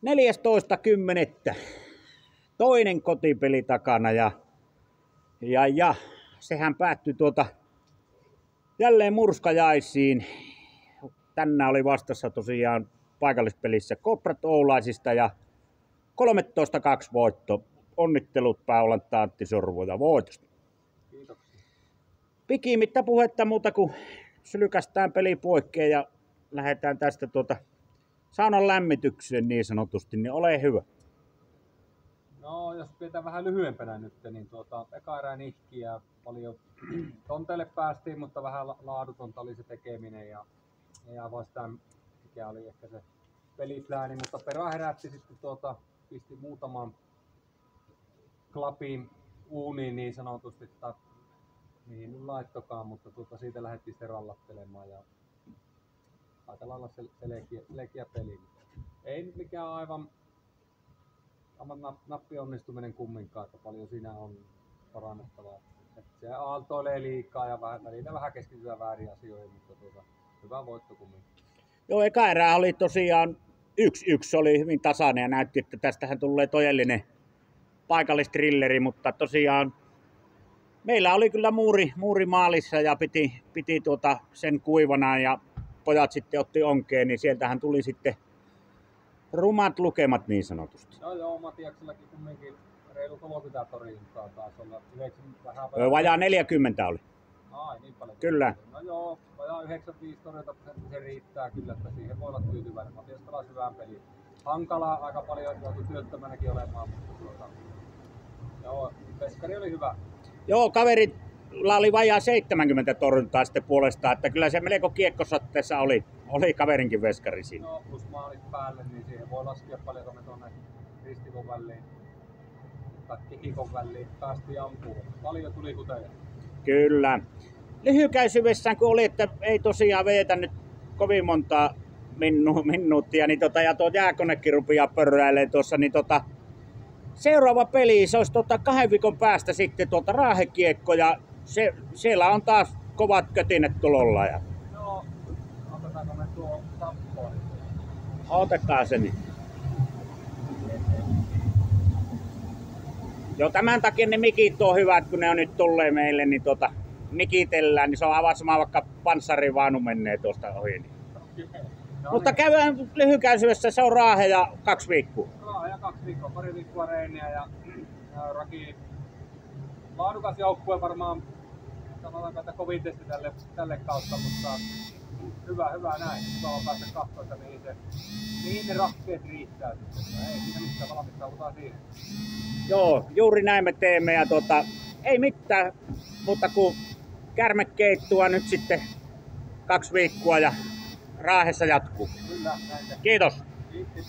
14.10. Toinen kotipeli takana ja sehän päättyi jälleen murskajaisiin. Tänään oli vastassa tosiaan paikallispelissä Koprat Oulaisista ja 13-2 voitto. Onnittelut Pääolanta Antti Sorvoja voitosta. Kiitoksia. Pikimittä puhetta muuta kuin sylkästään peli poikkeen ja lähdetään tästä saunan lämmitykseen niin sanotusti, niin ole hyvä. No jos pidetään vähän lyhyempänä nyt, niin eka erää nihkiä, paljon tonteille päästiin, mutta vähän laadutonta oli se tekeminen ja vastaan mikä oli ehkä se peliplääni, mutta perä herätti sitten pisti muutaman klapin uuniin niin sanotusti, tai mihin nyt laittokaan, mutta siitä lähdettiin sitten rallattelemaan ja aika lailla selkeä peli. Ei nyt mikään aivan nappi onnistuminen kumminkaan, että paljon siinä on parannettavaa. Se aaltoilee liikaa ja välillä vähän keskitytään väärin asioihin, mutta hyvä voitto kumminkin. Joo, eka erää oli tosiaan 1-1, oli hyvin tasainen ja näytti, että tästähän tulee todellinen paikallistrilleri, mutta tosiaan meillä oli kyllä muuri maalissa ja piti sen kuivana ja pojat sitten otti onkeen, niin sieltähän tuli sitten rumat lukemat niin sanotusti. Joo, Matiaksellakin kumminkin reilu 30 torjuntaa taas olla. 90 vähän Vajaa 40 oli. Ai, niin paljon. Kyllä. No joo, vajaa 95 torjuntaprosentti se riittää kyllä, että siihen voi olla tyytyväinen. Matias pelasi hyvän pelin. Hankalaa aika paljon joutui työttömänäkin olemaan, mutta joo, veskari oli hyvä. Joo, kaverilla oli vajaa 70 torjuntaa sitten puolestaan, että kyllä se melko kiekkosotteessa oli kaverinkin veskari siinä. No, plus maalit päälle, niin siihen voi laskea paljonko me tuonne ristikon väliin tai kikikon väliin päästiin ampumaan. Paljon tuli kuteja. Kyllä. Lyhykäisyydessään kun oli, että ei tosiaan vedetä nyt kovin montaa minuuttia, niin ja tuo jääkonekin rupeaa pörräilemään tuossa, niin seuraava peli, se olisi 2 viikon päästä sitten Raahekiekko ja siellä on taas kovat kötinet tulolla. Ja... No, otetaanko me tuo Tappoon? Otetaan se niin. Joo, tämän takia ne mikit on hyvät, kun ne on nyt tulleet meille, niin mikitellään, niin se on aivan sama, vaikka panssarivaunu menee tuosta ohi. Niin. No, mutta käydään lyhykäisyydessä, se on Raahe ja 2 viikkoa. Raahe ja 2 viikkoa, pari viikkoa reeniä ja Raki laadukas joukkue varmaan, sanotaanko, että kovin testi tälle kautta, mutta hyvä näin. Hyvä on päästä katsoa, että mihin ne rahkeet riittää sitten. Ei siinä mitään, valmistaudutaan siihen. Joo, juuri näin me teemme ja ei mitään, mutta kun kärmekeittua nyt sitten 2 viikkoa ja Raahessa jatkuu. Kyllä, näin. Kiitos. Kiitos.